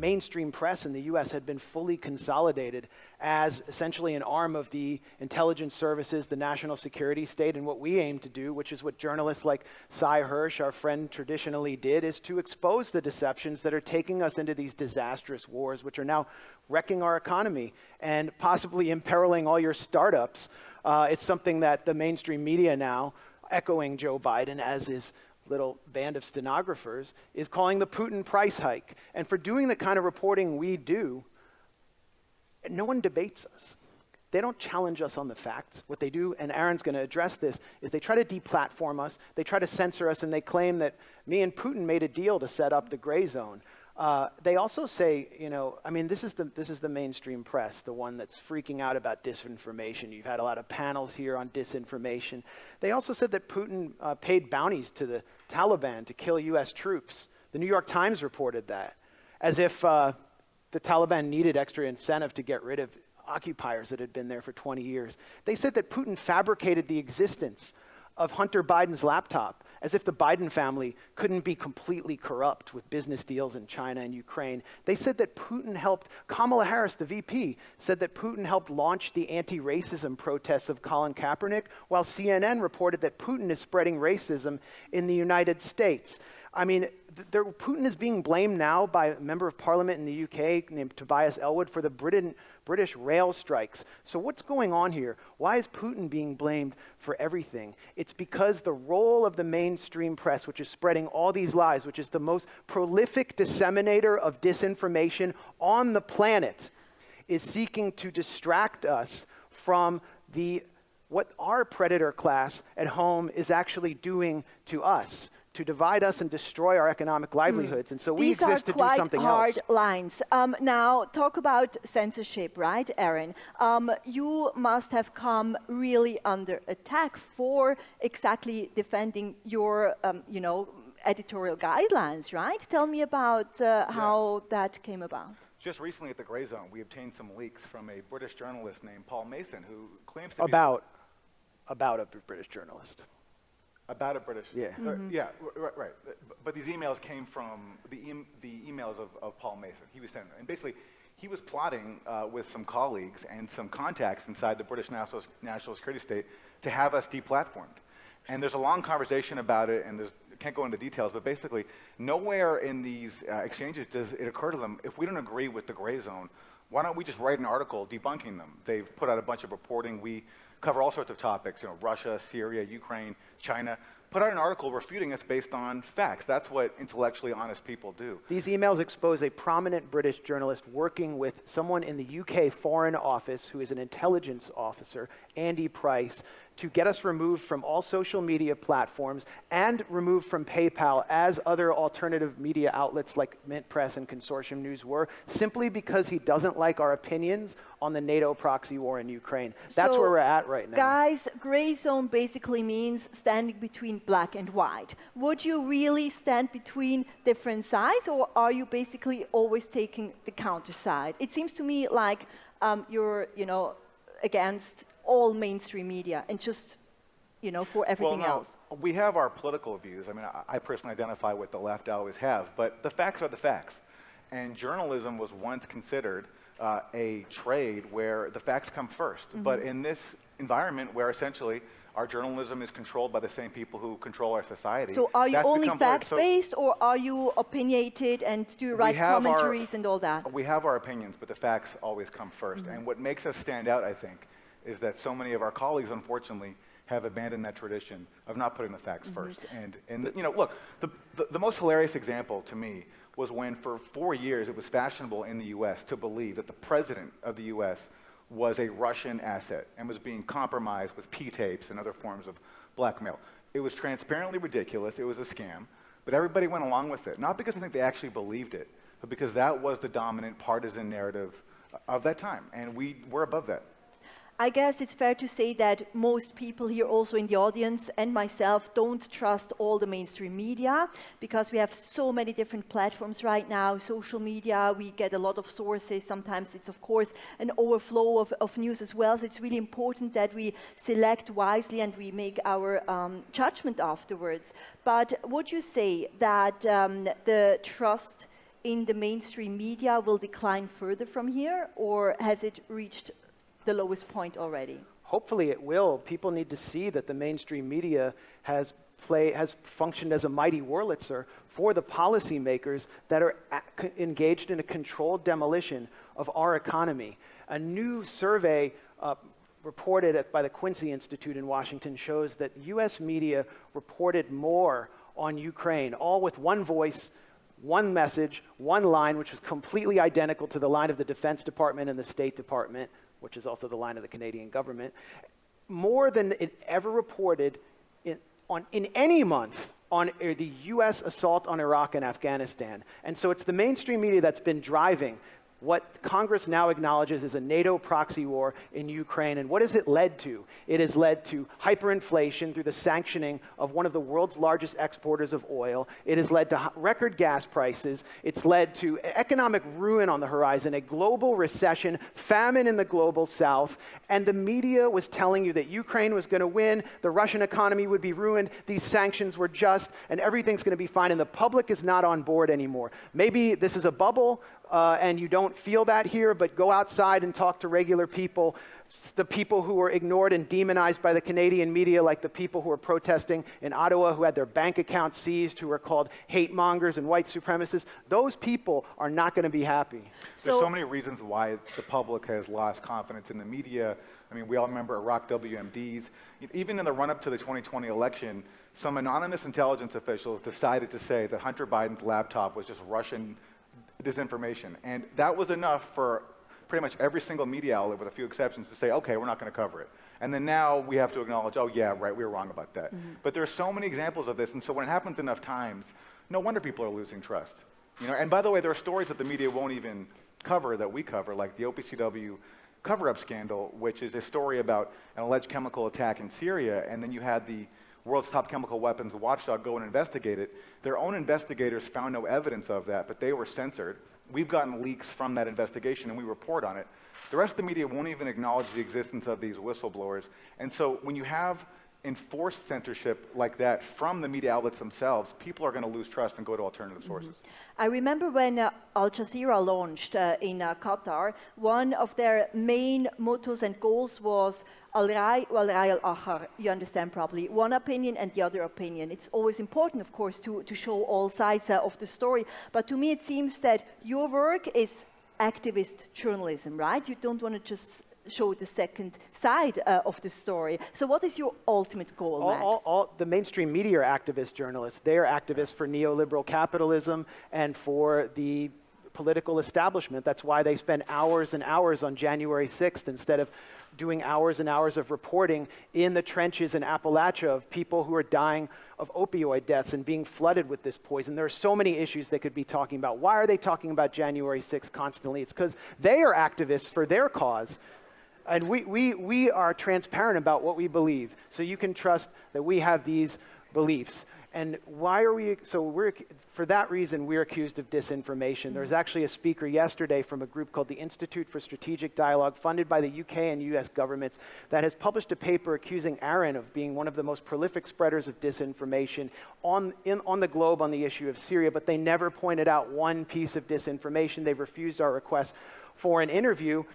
mainstream press in the US had been fully consolidated as essentially an arm of the intelligence services, the national security state, and what we aim to do, which is what journalists like Cy Hirsch, our friend, traditionally did, is to expose the deceptions that are taking us into these disastrous wars, which are now wrecking our economy and possibly imperiling all your startups. It's something that the mainstream media now, echoing Joe Biden as his little band of stenographers, is calling the Putin price hike. And for doing the kind of reporting we do, no one debates us. They don't challenge us on the facts. What they do, and Aaron's going to address this, is they try to deplatform us, they try to censor us, and they claim that me and Putin made a deal to set up the gray zone. They also say, you know, I mean, this is the mainstream press, the one that's freaking out about disinformation. You've had a lot of panels here on disinformation. They also said that Putin paid bounties to the Taliban to kill US troops. The New York Times reported that, as if the Taliban needed extra incentive to get rid of occupiers that had been there for 20 years. They said that Putin fabricated the existence of Hunter Biden's laptop, as if the Biden family couldn't be completely corrupt with business deals in China and Ukraine. They said that Putin helped, Kamala Harris, the VP, said that Putin helped launch the anti-racism protests of Colin Kaepernick, while CNN reported that Putin is spreading racism in the United States. I mean, Putin is being blamed now by a member of parliament in the UK named Tobias Ellwood for the British rail strikes. So what's going on here? Why is Putin being blamed for everything? It's because the role of the mainstream press, which is spreading all these lies, which is the most prolific disseminator of disinformation on the planet, is seeking to distract us from what our predator class at home is actually doing to us, to divide us and destroy our economic livelihoods. And so we exist to do something else. These are quite hard lines. Now, talk about censorship, right, Aaron? You must have come really under attack for exactly defending your, editorial guidelines, right? Tell me about how that came about. Just recently at the Grey Zone, we obtained some leaks from a British journalist named Paul Mason, who claims to be... About a British journalist. About a British... Yeah. Yeah, right. But these emails came from the emails of Paul Mason. He was sending them. And basically, he was plotting with some colleagues and some contacts inside the British National Security State to have us deplatformed. And there's a long conversation about it, and I can't go into details, but basically, nowhere in these exchanges does it occur to them, if we don't agree with the Grey Zone, why don't we just write an article debunking them? They've put out a bunch of reporting. We cover all sorts of topics, Russia, Syria, Ukraine, China. Put out an article refuting us based on facts. That's what intellectually honest people do. These emails expose a prominent British journalist working with someone in the UK Foreign Office who is an intelligence officer, Andy Price, to get us removed from all social media platforms and removed from PayPal, as other alternative media outlets like Mint Press and Consortium News were, simply because he doesn't like our opinions on the NATO proxy war in Ukraine. That's where we're at right now. Guys, Grey Zone basically means standing between black and white. Would you really stand between different sides, or are you basically always taking the counter side? It seems to me like you're, against all mainstream media and just, for everything else. We have our political views. I mean, I personally identify with the left, I always have, but the facts are the facts. And journalism was once considered a trade where the facts come first. Mm-hmm. But in this environment where essentially our journalism is controlled by the same people who control our society. So are you only fact-based, or are you opinionated and do you write commentaries and all that? We have our opinions, but the facts always come first. Mm-hmm. And what makes us stand out, I think, is that so many of our colleagues, unfortunately, have abandoned that tradition of not putting the facts first. And look, the most hilarious example to me was when for 4 years it was fashionable in the US to believe that the president of the US was a Russian asset and was being compromised with P-tapes and other forms of blackmail. It was transparently ridiculous, it was a scam, but everybody went along with it. Not because I think they actually believed it, but because that was the dominant partisan narrative of that time, and we're above that. I guess it's fair to say that most people here also in the audience and myself don't trust all the mainstream media, because we have so many different platforms right now, social media, we get a lot of sources, sometimes it's of course an overflow of news as well, so it's really important that we select wisely and we make our judgment afterwards. But would you say that the trust in the mainstream media will decline further from here, or has it reached the lowest point already? Hopefully it will. People need to see that the mainstream media has functioned as a mighty Wurlitzer for the policymakers that are engaged in a controlled demolition of our economy. A new survey reported by the Quincy Institute in Washington shows that US media reported more on Ukraine, all with one voice, one message, one line, which was completely identical to the line of the Defense Department and the State Department, which is also the line of the Canadian government, more than it ever reported in any month on the US assault on Iraq and Afghanistan. And so it's the mainstream media that's been driving what Congress now acknowledges is a NATO proxy war in Ukraine. And what has it led to? It has led to hyperinflation through the sanctioning of one of the world's largest exporters of oil. It has led to record gas prices. It's led to economic ruin on the horizon, a global recession, famine in the global south. And the media was telling you that Ukraine was going to win, the Russian economy would be ruined, these sanctions were just, and everything's going to be fine. And the public is not on board anymore. Maybe this is a bubble, and you don't feel that here, but go outside and talk to regular people, the people who were ignored and demonized by the Canadian media, like the people who were protesting in Ottawa, who had their bank accounts seized, who were called hate mongers and white supremacists. Those people are not going to be happy. There's so many reasons why the public has lost confidence in the media. I mean, we all remember Iraq WMDs. Even in the run-up to the 2020 election, some anonymous intelligence officials decided to say that Hunter Biden's laptop was just Russian disinformation. And that was enough for pretty much every single media outlet, with a few exceptions, to say, okay, we're not going to cover it. And then now we have to acknowledge, oh yeah, right, we were wrong about that. But there are so many examples of this, and so when it happens enough times, no wonder people are losing trust. And by the way, there are stories that the media won't even cover that we cover, like the OPCW cover-up scandal, which is a story about an alleged chemical attack in Syria, and then you had the world's top chemical weapons watchdog go and investigate it. Their own investigators found no evidence of that, but they were censored. We've gotten leaks from that investigation and we report on it. The rest of the media won't even acknowledge the existence of these whistleblowers. And so when you have enforced censorship like that from the media outlets themselves, people are going to lose trust and go to alternative sources. I remember when Al Jazeera launched in Qatar, one of their main mottos and goals was Al-Rai wal-Rai al-Akhar, you understand probably, one opinion and the other opinion. It's always important, of course, to show all sides of the story, but to me it seems that your work is activist journalism, right? You don't want to just show the second side of the story. So what is your ultimate goal, Max? All the mainstream media are activist journalists. They are activists for neoliberal capitalism and for the political establishment. That's why they spend hours and hours on January 6th instead of doing hours and hours of reporting in the trenches in Appalachia of people who are dying of opioid deaths and being flooded with this poison. There are so many issues they could be talking about. Why are they talking about January 6th constantly? It's because they are activists for their cause. And we are transparent about what we believe. So you can trust that we have these beliefs. And why are we, for that reason, we're accused of disinformation. There was actually a speaker yesterday from a group called the Institute for Strategic Dialogue, funded by the UK and US governments, that has published a paper accusing Aaron of being one of the most prolific spreaders of disinformation on the globe on the issue of Syria, but they never pointed out one piece of disinformation. They've refused our request for an interview.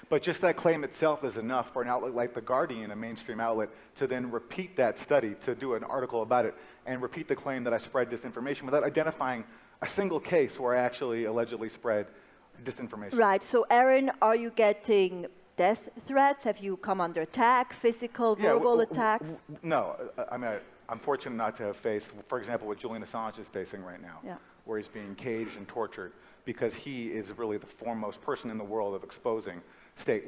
But just that claim itself is enough for an outlet like The Guardian, a mainstream outlet, to then repeat that study, to do an article about it, and repeat the claim that I spread disinformation without identifying a single case where I actually allegedly spread disinformation. Right. So, Aaron, are you getting death threats? Have you come under attack, physical, verbal attacks? No. I mean, I'm fortunate not to have faced, for example, what Julian Assange is facing right now, where he's being caged and tortured because he is really the foremost person in the world of exposing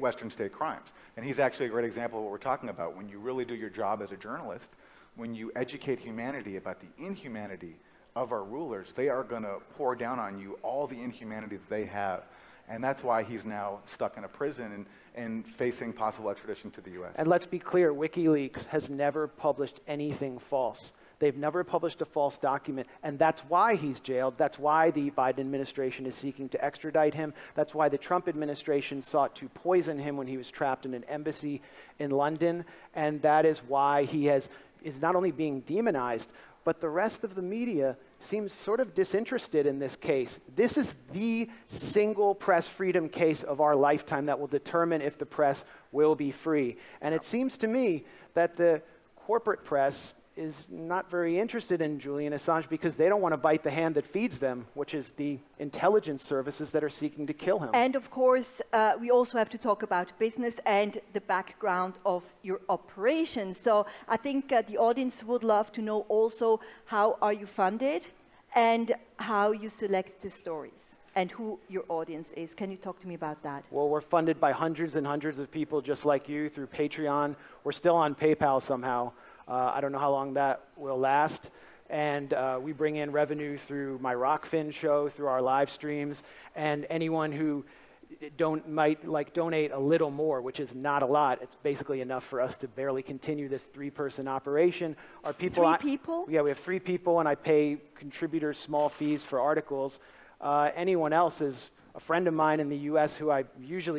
Western state crimes. And he's actually a great example of what we're talking about. When you really do your job as a journalist, when you educate humanity about the inhumanity of our rulers, they are going to pour down on you all the inhumanity that they have. And that's why he's now stuck in a prison and facing possible extradition to the US. And let's be clear, WikiLeaks has never published anything false. They've never published a false document, and that's why he's jailed. That's why the Biden administration is seeking to extradite him. That's why the Trump administration sought to poison him when he was trapped in an embassy in London, and that is why he is not only being demonized, but the rest of the media seems sort of disinterested in this case. This is the single press freedom case of our lifetime that will determine if the press will be free. And it seems to me that the corporate press is not very interested in Julian Assange because they don't want to bite the hand that feeds them, which is the intelligence services that are seeking to kill him. And of course, we also have to talk about business and the background of your operation. So I think the audience would love to know also how are you funded and how you select the stories and who your audience is. Can you talk to me about that? Well, we're funded by hundreds and hundreds of people just like you through Patreon. We're still on PayPal somehow. I don't know how long that will last. And we bring in revenue through my Rockfin show, through our live streams, and anyone who might donate a little more, which is not a lot. It's basically enough for us to barely continue this 3-person operation. Our people, 3 people? Yeah, we have 3 people, and I pay contributors small fees for articles. Anyone else is a friend of mine in the US who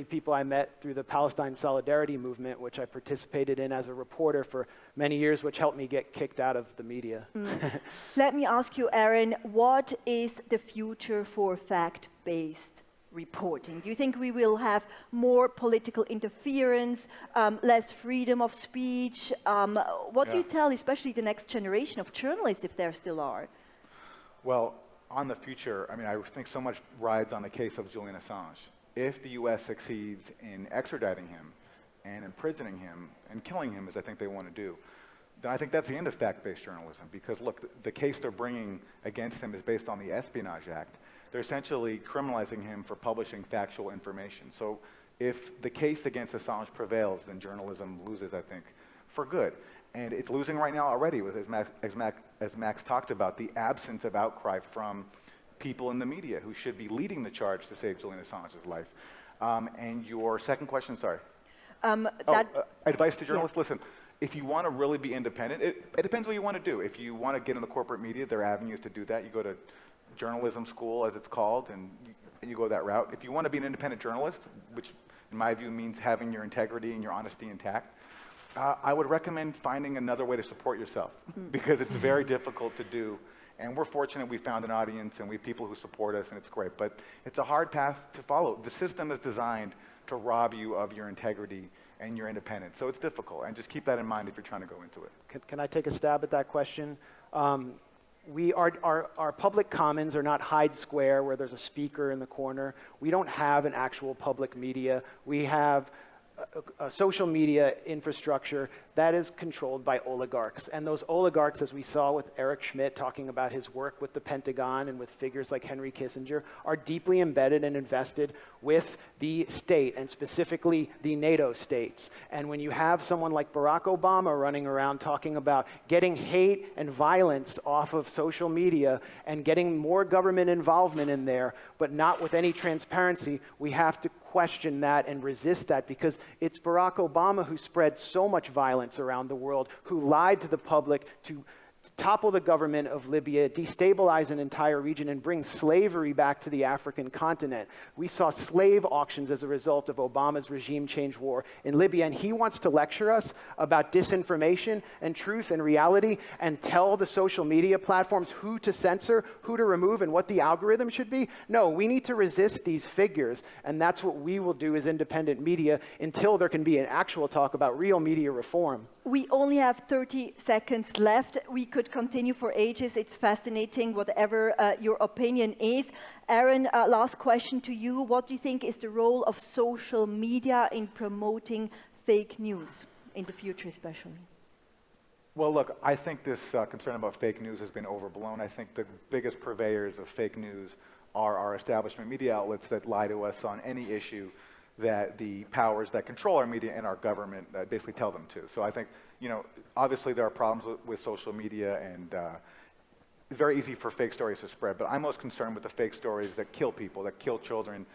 people I met through the Palestine Solidarity Movement, which I participated in as a reporter for many years, which helped me get kicked out of the media. Let me ask you, Aaron, what is the future for fact-based reporting? Do you think we will have more political interference, less freedom of speech? What do you tell, especially the next generation of journalists, if there still are? Well, on the future, I mean, I think so much rides on the case of Julian Assange. If the U.S. succeeds in extraditing him and imprisoning him and killing him, as I think they want to do, then I think that's the end of fact-based journalism. Because look, the case they're bringing against him is based on the Espionage Act. They're essentially criminalizing him for publishing factual information. So if the case against Assange prevails, then journalism loses, I think, for good. And it's losing right now already, with, as Max talked about, the absence of outcry from people in the media who should be leading the charge to save Julian Assange's life. And your second question, sorry. Advice to journalists? Yeah. Listen, if you want to really be independent, it depends what you want to do. If you want to get in the corporate media, there are avenues to do that. You go to journalism school, as it's called, and you go that route. If you want to be an independent journalist, which in my view means having your integrity and your honesty intact, I would recommend finding another way to support yourself, because it's very difficult to do. And we're fortunate we found an audience and we have people who support us, and it's great. But it's a hard path to follow. The system is designed to rob you of your integrity and your independence. So it's difficult. And just keep that in mind if you're trying to go into it. Can I take a stab at that question? Our public commons are not Hyde Square where there's a speaker in the corner. We don't have an actual public media. We have a social media infrastructure that is controlled by oligarchs. And those oligarchs, as we saw with Eric Schmidt talking about his work with the Pentagon and with figures like Henry Kissinger, are deeply embedded and invested with the state, and specifically the NATO states. And when you have someone like Barack Obama running around talking about getting hate and violence off of social media and getting more government involvement in there, but not with any transparency, we have to question that and resist that, because it's Barack Obama who spread so much violence around the world, who lied to the public to topple the government of Libya, destabilize an entire region, and bring slavery back to the African continent. We saw slave auctions as a result of Obama's regime change war in Libya, and he wants to lecture us about disinformation and truth and reality and tell the social media platforms who to censor, who to remove, and what the algorithm should be? No, we need to resist these figures, and that's what we will do as independent media until there can be an actual talk about real media reform. We only have 30 seconds left. We could continue for ages. It's fascinating, whatever your opinion is. Aaron, last question to you. What do you think is the role of social media in promoting fake news in the future especially? Well, look, I think this concern about fake news has been overblown. I think the biggest purveyors of fake news are our establishment media outlets that lie to us on any issue that the powers that control our media and our government basically tell them to. So I think, obviously there are problems with social media, and it's very easy for fake stories to spread, but I'm most concerned with the fake stories that kill people, that kill children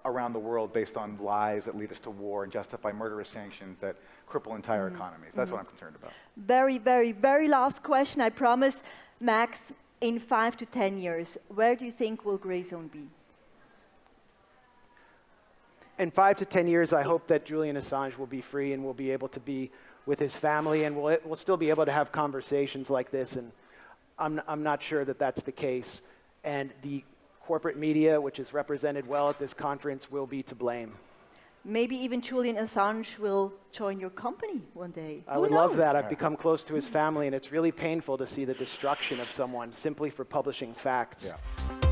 around the world based on lies that lead us to war and justify murderous sanctions that cripple entire economies. That's what I'm concerned about. Very, very, very last question, I promise. Max, in 5 to 10 years, where do you think will Grey Zone be? In 5 to 10 years, I hope that Julian Assange will be free and will be able to be with his family, and we'll still be able to have conversations like this. And I'm not sure that that's the case. And the corporate media, which is represented well at this conference, will be to blame. Maybe even Julian Assange will join your company one day. I Who would love knows? that. I've become close to his family, and it's really painful to see the destruction of someone simply for publishing facts. Yeah.